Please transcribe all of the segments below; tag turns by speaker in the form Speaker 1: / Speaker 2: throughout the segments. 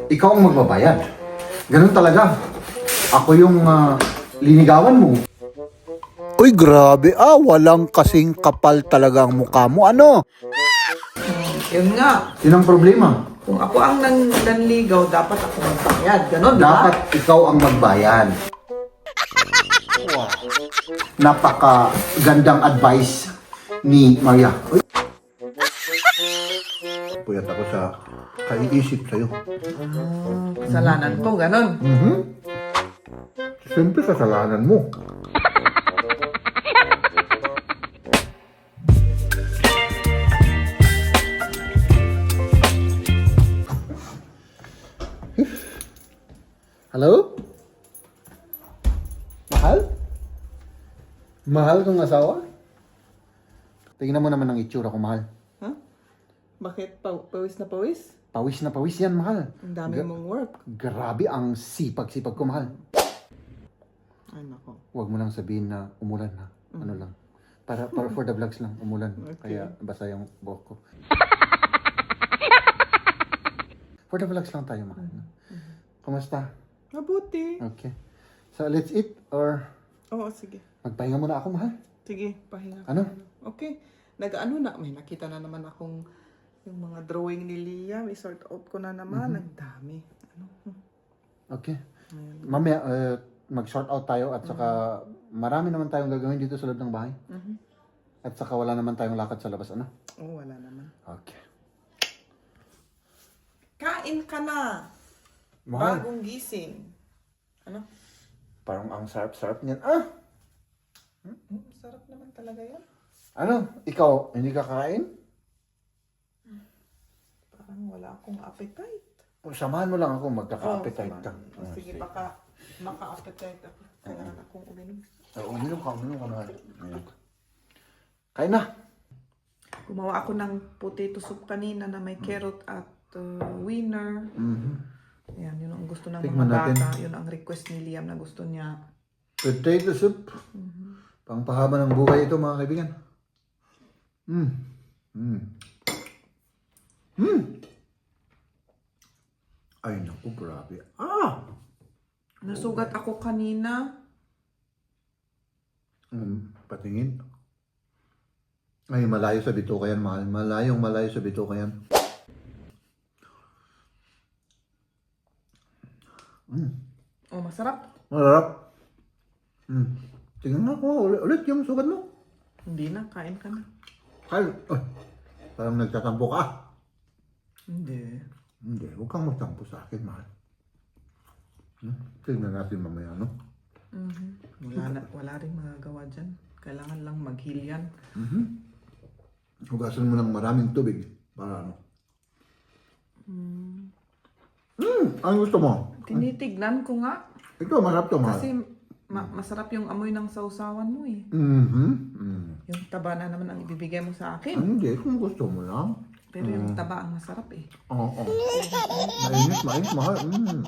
Speaker 1: ikaw ang magbabayad. Ganun talaga. Ako yung linigawan mo.
Speaker 2: Uy, grabe walang kasing kapal talaga ang mukha mo, ano?
Speaker 3: Yun nga,
Speaker 1: Yun ang problema.
Speaker 3: kung ako ang nanligaw, dapat ako magbayad. Ganon, di ba?
Speaker 1: Dapat ikaw ang magbayad. Wow. Napaka-gandang advice ni Maria. Uy. Puyat ako sa kaiisip sa'yo.
Speaker 3: Kasalanan ko, ganon.
Speaker 1: Siyempre kasalanan mo. Hello? Mahal? Mahal kang asawa? Tingnan mo naman ang itsura ko, mahal.
Speaker 3: Ha? Bakit? Pawis na pawis?
Speaker 1: Pawis na pawis yan, mahal.
Speaker 3: Ang dami mong work.
Speaker 1: Grabe ang sipag-sipag ko, mahal.
Speaker 3: Ay, nako.
Speaker 1: Huwag mo lang sabihin na umulan na. Ano lang. Para for the vlogs lang, umulan.
Speaker 3: Okay.
Speaker 1: Kaya basa yung buhok ko. For the vlogs lang tayo, mahal. Kumusta?
Speaker 3: Mabuti.
Speaker 1: Okay. So, let's eat or
Speaker 3: Oo, sige.
Speaker 1: magpahinga muna ako, mahal.
Speaker 3: Sige, pahinga. ka
Speaker 1: Ano?
Speaker 3: na. Okay. Nag-ano na, may nakita na naman akong yung mga drawing ni Liam. I-sort out ko na naman. Ang dami. Ano?
Speaker 1: Okay. Mamaya, mag-sort out tayo at saka marami naman tayong gagawin dito sa loob ng bahay. At saka wala naman tayong lakad sa labas, ano?
Speaker 3: Oo, wala naman.
Speaker 1: Okay.
Speaker 3: Kain ka na.
Speaker 1: Mahal.
Speaker 3: Bagong gising. Ano?
Speaker 1: Parang ang sarap-sarap niyan.
Speaker 3: Sarap naman talaga yan.
Speaker 1: Ano? Ikaw, hindi ka kain?
Speaker 3: Parang wala akong appetite.
Speaker 1: O, samahan mo lang ako, magkaka-appetite ka.
Speaker 3: Sige, baka maka-appetite ako. Kailangan akong uminom.
Speaker 1: Uminom ka mahal. Ayan. Kain na.
Speaker 3: Gumawa ako ng potato soup kanina na may carrot at winner. Ayan, yun ang gusto ng
Speaker 1: Tikman
Speaker 3: mga
Speaker 1: natin.
Speaker 3: bata. Yun ang request ni Liam na gusto niya.
Speaker 1: Potato soup. Pangpahaba ng buhay ito, mga kaibigan. Ay, naku, grabe.
Speaker 3: Nasugat ako kanina.
Speaker 1: Patingin. Ay, malayo sa bituka yan, mahal. Malayo sa bituka yan.
Speaker 3: Oh, masarap.
Speaker 1: Masarap. Tingnan nga ko, ulit yung sugat mo.
Speaker 3: Hindi na, kain ka na.
Speaker 1: Kyle, parang nagtatampo ka.
Speaker 3: Hindi.
Speaker 1: Hindi, huwag kang magtampo sa akin, mahal. Tingnan natin mamaya, no?
Speaker 3: Wala rin magagawa dyan. Kailangan lang mag-heal yan.
Speaker 1: Hugasan mo ng maraming tubig para ano. Ano gusto mo?
Speaker 3: Tinitignan ko nga.
Speaker 1: Ito, masarap to, mahal.
Speaker 3: Kasi masarap yung amoy ng sausawan mo eh.
Speaker 1: Mm-hmm.
Speaker 3: Yung taba na naman ang ibibigay mo sa akin.
Speaker 1: Hindi, kung gusto mo lang.
Speaker 3: Pero yung taba ang masarap eh.
Speaker 1: Oo. Mainit, mahal.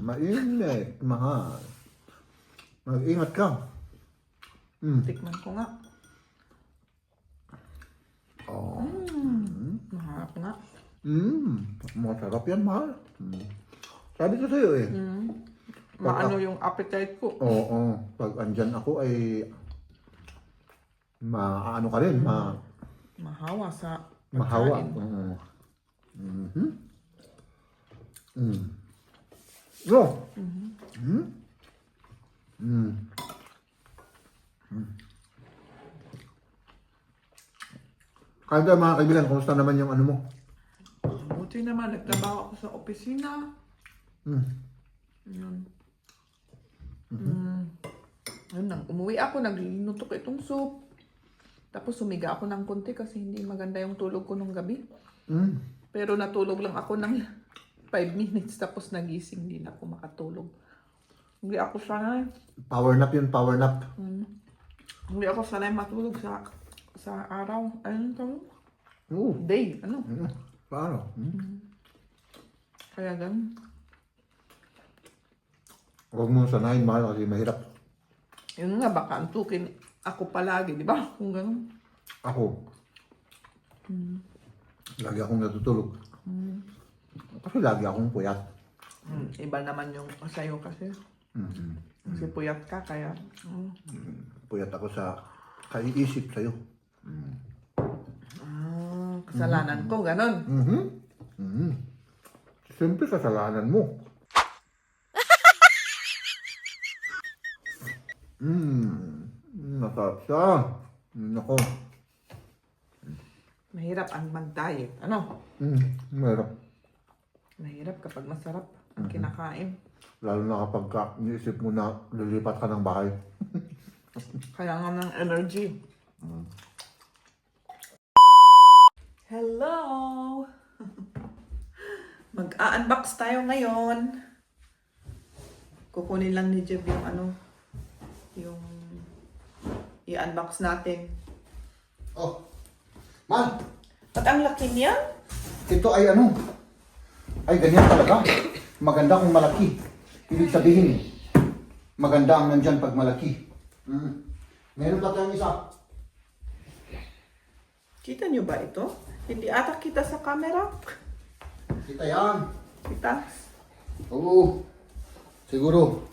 Speaker 1: Mainit, mahal. Mag-ingat ka.
Speaker 3: Tikman ko nga.
Speaker 1: Oo.
Speaker 3: Maharap nga.
Speaker 1: Masarap yan, mahal. Sabi ko sa'yo eh.
Speaker 3: Maano yung appetite ko.
Speaker 1: Oo. Pag andyan ako ay maano ka rin,
Speaker 3: Mahawa sa
Speaker 1: mahawa.
Speaker 3: pagkain.
Speaker 1: Oo. No. Kaya tayo, mga kaibigan, kumusta naman yung ano mo?
Speaker 3: Buti naman, nagtrabaho ako sa opisina. Yun. Ayun lang, umuwi ako, nagluluto ko itong soup. Tapos sumiga ako ng konti kasi hindi maganda yung tulog ko nung gabi. Pero natulog lang ako ng 5 minutes tapos nagising din ako makatulog. Hindi ako sanay.
Speaker 1: Power nap yun, power nap.
Speaker 3: Hindi ako sanay matulog sa araw. Ayun ito?
Speaker 1: Oo.
Speaker 3: Day. Ano?
Speaker 1: Paano?
Speaker 3: Kaya ganun.
Speaker 1: Huwag mo sanayin, mahal, kasi mahirap.
Speaker 3: Yun nga, baka antukin ako palagi, di ba? Kung ganun.
Speaker 1: Ako. Lagi akong natutulog. Kasi lagi akong puyat.
Speaker 3: Iba naman yung sa'yo kasi. Kasi puyat ka, kaya...
Speaker 1: Puyat ako sa kaiisip sa'yo.
Speaker 3: Kasalanan ko, ganon.
Speaker 1: Siyempre kasalanan mo. Masarap siya. Nako.
Speaker 3: Mahirap ang mag-diet. Ano?
Speaker 1: Meron.
Speaker 3: Mahirap kapag masarap ang kinakain.
Speaker 1: Lalo na kapag niisip mo na lilipat ka ng bahay.
Speaker 3: Kaya nga ng energy. Hello! Mag-a-unbox tayo ngayon. Kukunin lang ni Jeb yung yung i-unbox natin.
Speaker 1: Oh, man!
Speaker 3: Ba't ang laki niya?
Speaker 1: Ito ay ay ganyan talaga. Maganda kung malaki. Ibig sabihin, maganda ang nandyan pag malaki. Meron pa tayong isa.
Speaker 3: Kita niyo ba ito? Hindi ata kita sa camera.
Speaker 1: Kita yan.
Speaker 3: Kita?
Speaker 1: Oo. Siguro.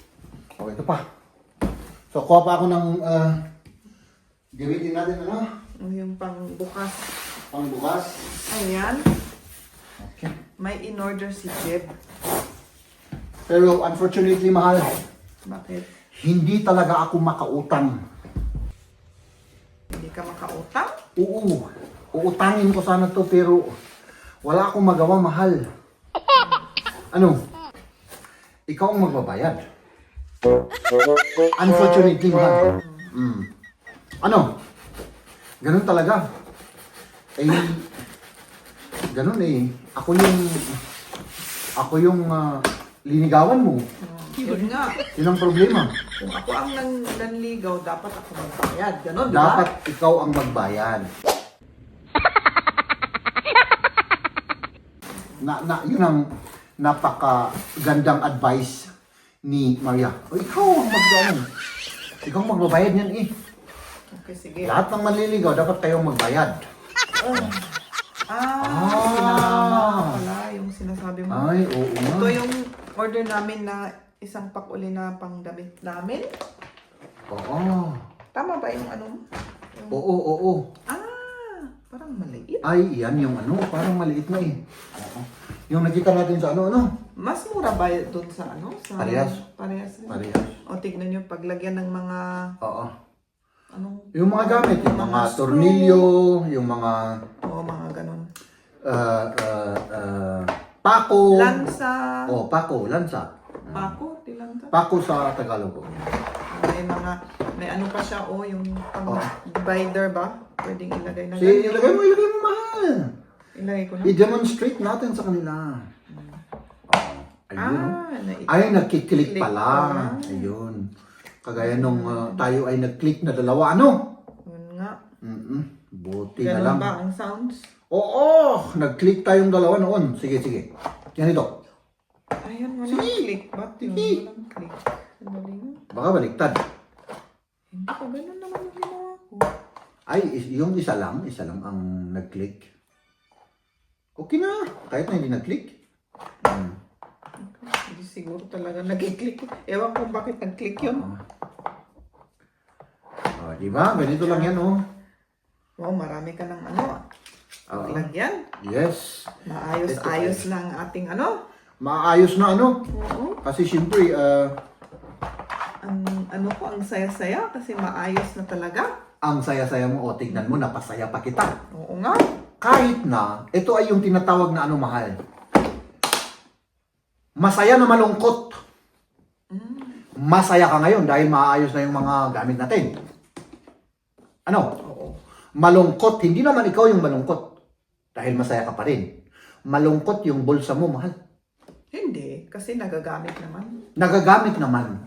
Speaker 1: O, ito pa. So, kuha pa ako ng gamitin natin
Speaker 3: Yung pangbukas.
Speaker 1: pangbukas.
Speaker 3: Ayan.
Speaker 1: Okay.
Speaker 3: May in-order si Jeb.
Speaker 1: Pero unfortunately, mahal,
Speaker 3: Bakit?
Speaker 1: hindi talaga ako makautang.
Speaker 3: Hindi ka makautang?
Speaker 1: Oo. Uutangin ko sana to pero wala akong magawa, mahal. Ano? Ikaw ang magbabayad. Unfortunately, mahal. Ano? Ganun talaga. Eh, ganun eh. Ako yung linigawan mo.
Speaker 3: Yun nga.
Speaker 1: Yun ang problema.
Speaker 3: Kung ako ang nanligaw, dapat ako magbayad. Ganon, di ba?
Speaker 1: Dapat ikaw ang magbayad. Yun ang napakagandang advice ni Maria. O, ikaw ang ikaw ang magbabayad niyan eh.
Speaker 3: Okay, sige.
Speaker 1: Lahat ng manliligaw, dapat kayong magbayad.
Speaker 3: Sinama pala yung sinasabi mo.
Speaker 1: Ay, oo nga.
Speaker 3: Ito yung order namin na isang pakuli na pangdamit namin.
Speaker 1: Oo.
Speaker 3: Tama ba yung Yung...
Speaker 1: Oo.
Speaker 3: Parang maliit.
Speaker 1: Ay, yan yung parang maliit na eh. Oo. Yung nakita natin sa
Speaker 3: Mas mura ba doon sa Sa
Speaker 1: Parehas.
Speaker 3: Parehas rin.
Speaker 1: Parehas.
Speaker 3: O, tignan nyo, paglagyan ng mga...
Speaker 1: Oo.
Speaker 3: Anong...
Speaker 1: Yung mga gamit, yung mga
Speaker 3: screw.
Speaker 1: tornilyo, yung mga
Speaker 3: Oo, mga ganon.
Speaker 1: pako.
Speaker 3: Lansa.
Speaker 1: Oh, pako, lansa.
Speaker 3: Pako, di lansa.
Speaker 1: Pako sa Tagalog.
Speaker 3: May ano pa siya, yung pang-divider ba? Pwedeng ilagay na
Speaker 1: Ilagay mo, mahal.
Speaker 3: Ilagay ko na.
Speaker 1: I-demonstrate natin sa kanila. Ayun. Ay, nagkiklik pala. Ayun. Kagaya nung tayo ay nag-click na dalawa,
Speaker 3: Yun nga.
Speaker 1: Buti na
Speaker 3: Ganun
Speaker 1: lang.
Speaker 3: ba ang sounds?
Speaker 1: Oo, nag-click tayong dalawa noon. Sige. Yan ito.
Speaker 3: Ayan, walang click. Ba't yun?
Speaker 1: Sige.
Speaker 3: Walang click. Sandali nga.
Speaker 1: Baka baliktad.
Speaker 3: Hindi ko, ganun naman yung ginawa ko.
Speaker 1: Ay, yung isa lang ang nag-click. Okay na, kahit na hindi nag-click.
Speaker 3: Hindi siguro talaga nag-click. Ewan kung bakit nag-click yun.
Speaker 1: Di ba? Ganito lang yan,
Speaker 3: Wow, marami ka ng lagyan.
Speaker 1: Yes.
Speaker 3: Maayos-ayos na ang ating
Speaker 1: Maayos na,
Speaker 3: Oo.
Speaker 1: Kasi siyempre,
Speaker 3: Ang saya-saya kasi maayos na talaga.
Speaker 1: ang saya-saya mo, tignan mo, napasaya pa kita.
Speaker 3: Oo nga.
Speaker 1: Kahit na, ito ay yung tinatawag na mahal. Masaya na malungkot. Masaya ka ngayon dahil maayos na yung mga gamit natin.
Speaker 3: Oo.
Speaker 1: Malungkot, hindi naman ikaw yung malungkot. Dahil masaya ka pa rin. Malungkot yung bulsa mo, mahal.
Speaker 3: Hindi, kasi nagagamit naman.
Speaker 1: Nagagamit naman.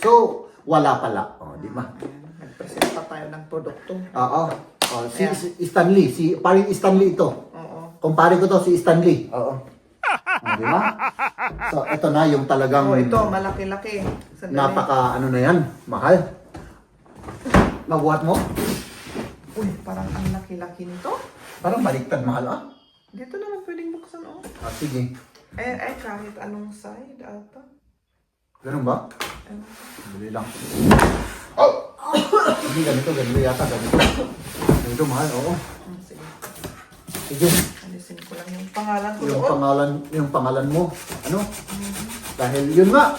Speaker 1: So, wala pala. Di ba?
Speaker 3: Ayan, nag-present pa tayo ng produkto.
Speaker 1: Oo. Si Stanley, paring Stanley ito.
Speaker 3: Oo.
Speaker 1: Kumpare ko to, si Stanley. Oo. Di ba? So, ito na yung talagang...
Speaker 3: Ito, malaki-laki. Sandali.
Speaker 1: Napaka, na yan, mahal. Mabuhat mo?
Speaker 3: Uy, parang ang laki-laki nito.
Speaker 1: Parang baliktad, mahal,
Speaker 3: Dito naman pwedeng buksan,
Speaker 1: sige.
Speaker 3: Kahit anong side ata.
Speaker 1: Ganun ba?
Speaker 3: Ewan.
Speaker 1: Dali lang. Oh! Hindi, ganito yata, ganito. Ganito, mahal, oo.
Speaker 3: Sige.
Speaker 1: Sige,
Speaker 3: Alisin ko lang yung pangalan ko
Speaker 1: yung
Speaker 3: doon.
Speaker 1: yung pangalan mo, ano? Dahil yun nga.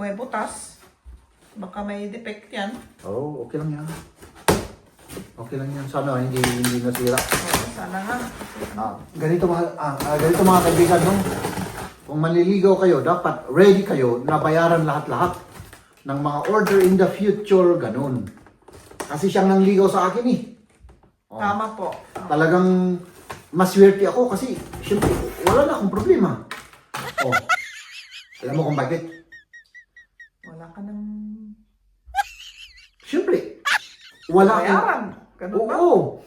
Speaker 3: May butas. Baka may defect yan.
Speaker 1: Oo, okay lang yan. Okay lang yan. Sana hindi nasira.
Speaker 3: Oo, sana nga.
Speaker 1: Ganito mga kaibigan, no? Kung manliligaw kayo, dapat ready kayo na bayaran lahat-lahat ng mga order in the future, ganun. Kasi siyang nangligaw sa akin eh. Oh.
Speaker 3: Tama po.
Speaker 1: Talagang maswerte ako kasi syempre wala na akong problema. Oh. Alam mo kung bakit?
Speaker 3: Wala ka nang
Speaker 1: Syempre, wala akong...
Speaker 3: bayaran. Ganun ba?
Speaker 1: Oo.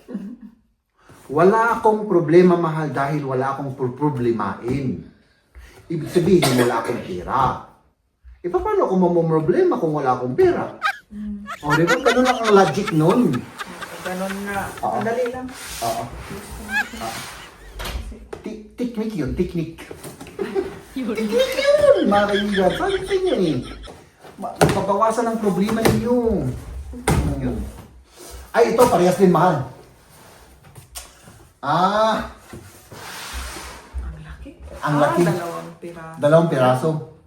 Speaker 1: Wala akong problema, mahal, dahil wala akong problemain. Ibig sabihin, wala akong pera. E paano ako mamumroblema kung wala akong pera? O, di ba? Ganun lang ang logic nun.
Speaker 3: Ganun nga.
Speaker 1: Oo.
Speaker 3: Madali lang.
Speaker 1: Oo. Technique yun, technique. Technique yun, mga kaibigan. Sabi ko sa inyo eh. Mapabawasan ang problema ninyo. Yun. Ay, ito, parehas din, mahal.
Speaker 3: Ang laki.
Speaker 1: Ang laki.
Speaker 3: Dalawang pira.
Speaker 1: Dalawang piraso.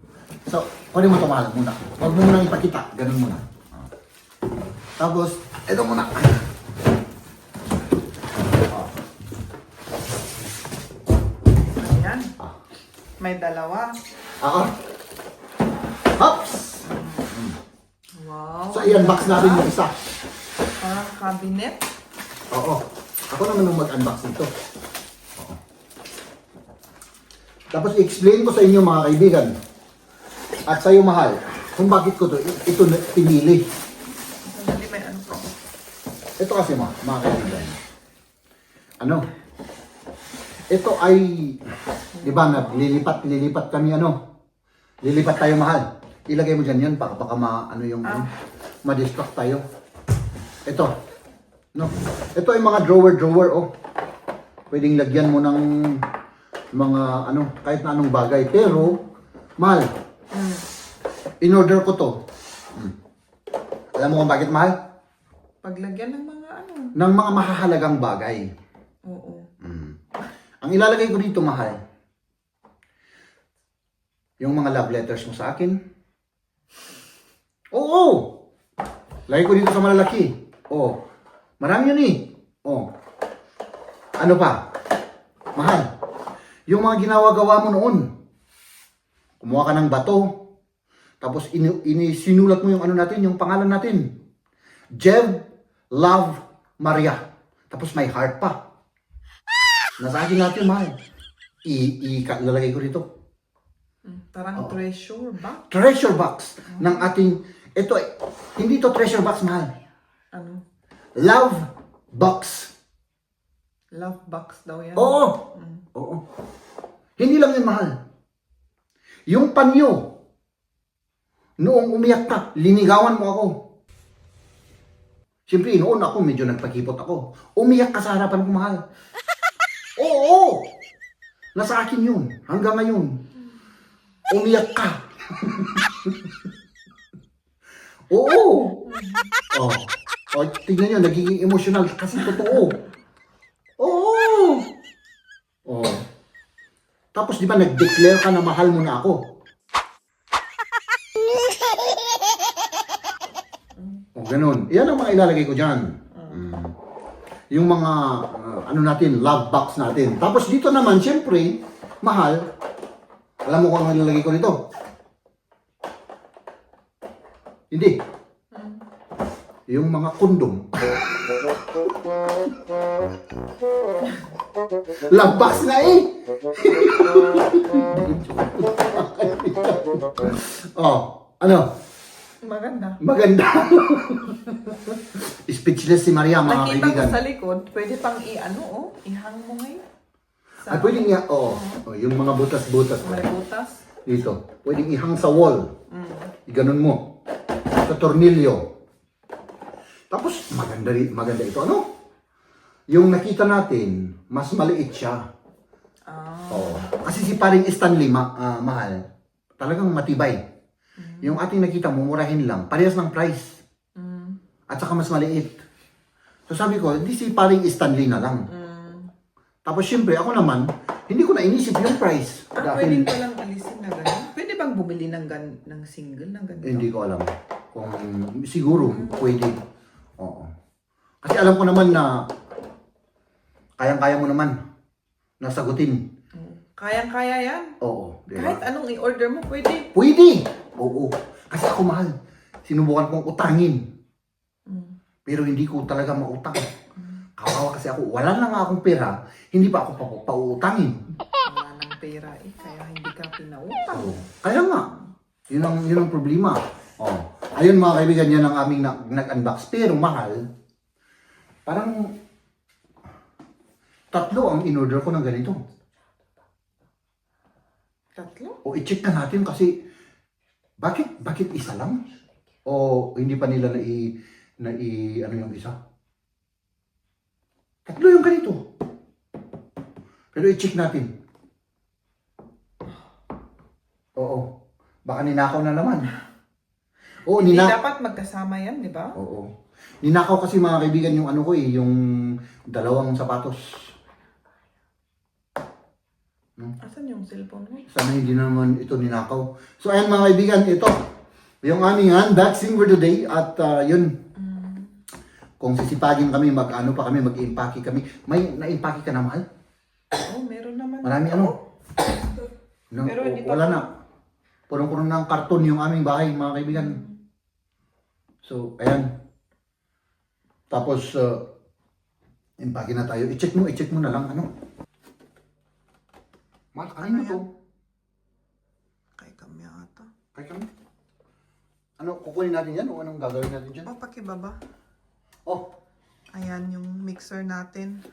Speaker 1: So, kunin mo ito, mahal, muna. Huwag mo munang ipakita. Ganun muna. Tapos, ito muna.
Speaker 3: Ayan. May dalawa.
Speaker 1: Ako. Hops!
Speaker 3: Wow.
Speaker 1: So, ayan, box natin yung isa.
Speaker 3: Parang cabinet.
Speaker 1: Oo. Ako naman yung mag-unbox nito. Oo. Tapos, i-explain ko sa inyo, mga kaibigan. At sa'yo, mahal, kung bakit ko ito pinili.
Speaker 3: Sandali, may ano po.
Speaker 1: Ito kasi, mga kaibigan. Ano? Ito ay, di ba, lilipat kami, lilipat tayo, mahal. Ilagay mo dyan yan, baka ma-distract tayo. Ito, no? Ito ay mga drawer, oh. Pwedeng lagyan mo ng mga, kahit na anong bagay. Pero, mahal, in order ko to. Alam mo kung bakit, mahal?
Speaker 3: Paglagyan ng mga
Speaker 1: Ng mga mahahalagang bagay.
Speaker 3: Oo.
Speaker 1: Ang ilalagay ko dito, mahal, yung mga love letters mo sa akin. Oo! Lagay ko dito sa malalaki. Oo. Marami yun eh. Oo. Ano pa? Mahal, yung mga ginawa-gawa mo noon. Kumuha ka ng bato. Tapos sinulat mo yung natin, yung pangalan natin. Jev Love Maria. Tapos may heart pa. Nasa akin natin, mahal. Ilalagay ko dito.
Speaker 3: Parang treasure ba?
Speaker 1: Treasure box ng ating, hindi to treasure box, mahal.
Speaker 3: Ano?
Speaker 1: Love box.
Speaker 3: Love box daw yan.
Speaker 1: Oo. Oo. Hindi lang yun, mahal. Yung panyo, noong umiyak ka, linigawan mo ako. Siyempre, noon ako, medyo nagpakipot ako. Umiyak ka sa harapan ko, mahal. Oo! Nasa akin yun. Hanggang ngayon. Umiyak ka. Oo! Oh. Oh, tignan nyo, nagiging emotional kasi totoo. Oo! Oh. Tapos di ba nag-declare ka na mahal mo na ako? Oh, ganun. Yan ang mga ilalagay ko dyan. Yung mga, natin, love box natin. Tapos dito naman, syempre, mahal, alam mo kung ano ilalagay ko dito? Hindi. Yung mga kondom. Love box na eh! Oh, ano?
Speaker 3: Maganda.
Speaker 1: Maganda. Speechless si Maria, mga
Speaker 3: Nakita ko
Speaker 1: kaibigan.
Speaker 3: sa likod, pwede pang ihang mo ngayon.
Speaker 1: Ay, pwedeng yung mga butas-butas.
Speaker 3: May butas.
Speaker 1: Dito. Pwedeng ihang sa wall. Iganon mo. Sa tornilyo. Tapos, maganda ito. Yung nakita natin, mas maliit siya. Oo. Kasi si paring Stanley, mahal, talagang matibay. Yung ating nakita, mumurahin lang. Parehas ng price. At saka mas maliit. So sabi ko, di si paring Stanley na lang. Tapos syempre, ako naman, hindi ko na inisip yung price.
Speaker 3: Pwede ko lang alisin na gano'n. Pwede bang bumili ng single ng ganito?
Speaker 1: Hindi ko alam. Kung siguro, pwede. Oo. Kasi alam ko naman na kayang-kaya mo naman na sagutin.
Speaker 3: Kayang-kaya yan.
Speaker 1: Oo. Diba?
Speaker 3: Kahit anong i-order mo, pwede.
Speaker 1: Pwede! Oo. Kasi ako mahal. Sinubukan kong utangin. Pero hindi ko talaga mautang. Kawawa kasi ako. Wala na nga akong pera. Hindi pa ako pauutangin.
Speaker 3: Wala ng pera eh, kaya hindi ka pinautang.
Speaker 1: Oo. Kaya nga. Yun ang problema. Oh. Ayun mga kaibigan, yan ang aming nag-unbox. Pero mahal, parang 3 ang in-order ko ng ganito.
Speaker 3: 3?
Speaker 1: O i-check na natin kasi bakit isa lang? O hindi pa nila ano yung isa? 3 yung ganito. Pero i-check natin. Oo. Baka ninakaw na naman. Oo,
Speaker 3: Hindi dapat magkasama yan, di ba?
Speaker 1: Oo. Ninakaw kasi mga kaibigan yung ano ko yung 2 sapatos.
Speaker 3: Asan yung cellphone mo?
Speaker 1: Sana hindi naman ito ninakaw. So ayan mga kaibigan, ito. Yung aming unboxing for today at yun. Kung sisipagin kami, mag-impake kami. May na-impake ka na, mahal?
Speaker 3: Oo, meron naman.
Speaker 1: Marami
Speaker 3: Pero hindi pa-
Speaker 1: wala na. Punong-puno ng karton yung aming bahay, mga kaibigan. So, ayan. Tapos, impake na tayo. I-check mo na lang, ano? Mahal, kanino
Speaker 3: Ano
Speaker 1: to?
Speaker 3: Kay kami ata.
Speaker 1: Kay kami? Ano, kukunin natin yan o anong gagawin natin dyan?
Speaker 3: O, pakibaba.
Speaker 1: Oh,
Speaker 3: Ayan yung mixer natin.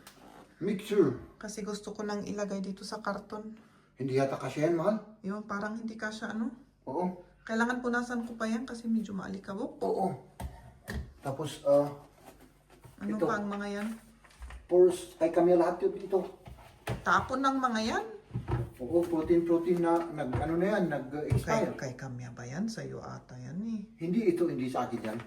Speaker 1: mixer.
Speaker 3: Kasi gusto ko nang ilagay dito sa karton.
Speaker 1: Hindi yata kasi yan, mahal.
Speaker 3: Yun, parang hindi kasya ano.
Speaker 1: Oo.
Speaker 3: Kailangan punasan ko pa yan kasi medyo maalikabok.
Speaker 1: Oo. Tapos,
Speaker 3: Ano
Speaker 1: ito.
Speaker 3: pa ang mga yan?
Speaker 1: kay kami lahat yun dito.
Speaker 3: Tapon ng mga yan?
Speaker 1: Oo, protein na, nag-expire.
Speaker 3: Kay kami ba yan? Sa'yo ata yan eh.
Speaker 1: Hindi sa akin yan.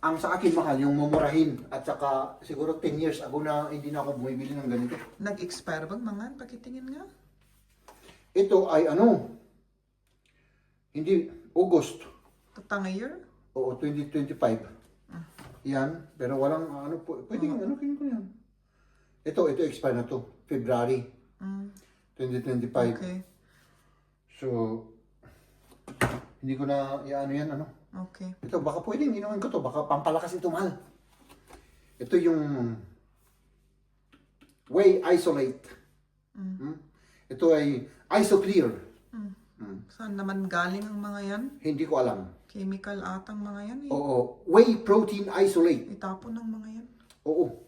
Speaker 1: Ang sa akin, mahal, yung mumurahin. At saka, siguro 10 years ago na hindi na ako bumibili ng ganito.
Speaker 3: Nag-expire bang mga? Pakitingin nga.
Speaker 1: Ito ay hindi, August.
Speaker 3: Tatang year?
Speaker 1: Oo, 2025. Yan, pero walang, pwedeng, ko yan. Ito expire na to. February 2025.
Speaker 3: Okay.
Speaker 1: So, hindi ko na, yan,
Speaker 3: Okay.
Speaker 1: Ito, baka pwedeng inumin ko to. Baka pampalakas ito, mahal. Ito yung Whey Isolate. Ito ay Isoclear.
Speaker 3: Saan naman galing ang mga yan?
Speaker 1: Hindi ko alam.
Speaker 3: Chemical atang mga yan eh.
Speaker 1: Oo. Whey Protein Isolate.
Speaker 3: Itapon ng mga yan.
Speaker 1: Oo.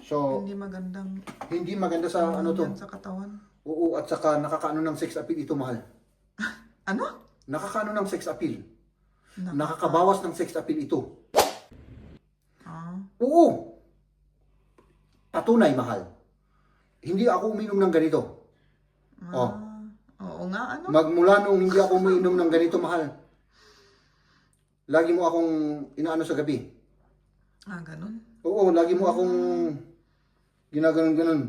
Speaker 1: So,
Speaker 3: Hindi magandang
Speaker 1: hindi maganda sa
Speaker 3: yan sa katawan.
Speaker 1: Oo, at saka nakakaano ng sex appeal ito, mahal.
Speaker 3: Ano?
Speaker 1: Nakakaano ng sex appeal. Nakakabawas ng sex appeal ito. Oo. Patunay, mahal. Hindi ako uminom ng ganito.
Speaker 3: Oo nga, ano?
Speaker 1: Magmula nung hindi ako uminom ng ganito, mahal. Lagi mo akong inaano sa gabi.
Speaker 3: Ganun.
Speaker 1: Oo, lagi mo akong ginaganon-ganon.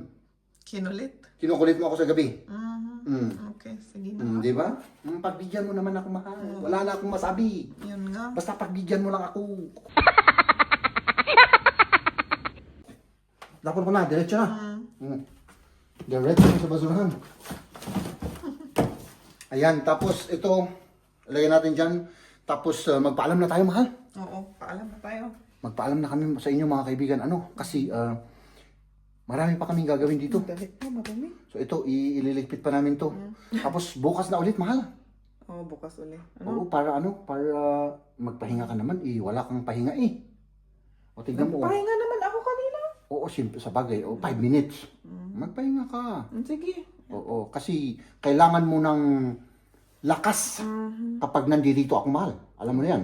Speaker 3: Kinulit.
Speaker 1: Kinukulit mo ako sa gabi.
Speaker 3: Okay, sige na.
Speaker 1: Di ba? Pagbigyan mo naman ako, mahal. Wala na akong masabi.
Speaker 3: Yun nga.
Speaker 1: Basta pagbigyan mo lang ako. Lapor ko na, diretso na. Diretso na sa basurahan. Ayan, tapos ito, lagyan natin dyan. Tapos magpaalam na tayo, mahal.
Speaker 3: Oo, paalam na tayo.
Speaker 1: Magpaalam na kami sa inyo, mga kaibigan. Kasi marami pa kaming gagawin dito.
Speaker 3: Marami.
Speaker 1: So ito, ililigpit pa namin to. Tapos bukas na ulit, mahal.
Speaker 3: Oo, bukas ulit.
Speaker 1: Oo, para magpahinga ka naman. Wala kang pahinga eh. O tignan mo.
Speaker 3: Pahinga naman ako kanina.
Speaker 1: Oo, simple sa bagay. 5 minutes. Magpahinga ka.
Speaker 3: Sige.
Speaker 1: Oo, kasi kailangan mo ng lakas kapag nandito ako, mahal. Alam mo na yan.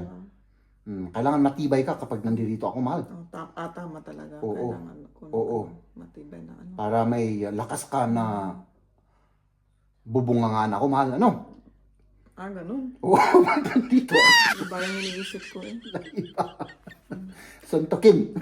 Speaker 1: Kailangan matibay ka kapag nandito ako, mahal.
Speaker 3: Oh, tama talaga.
Speaker 1: Oo.
Speaker 3: Kailangan ko
Speaker 1: Oo.
Speaker 3: matibay na ano.
Speaker 1: Para may lakas ka na bubungangan ako, mahal. Ano?
Speaker 3: Ganun.
Speaker 1: Oo, nandito.
Speaker 3: Parang iniisip ko eh.
Speaker 1: Suntukin.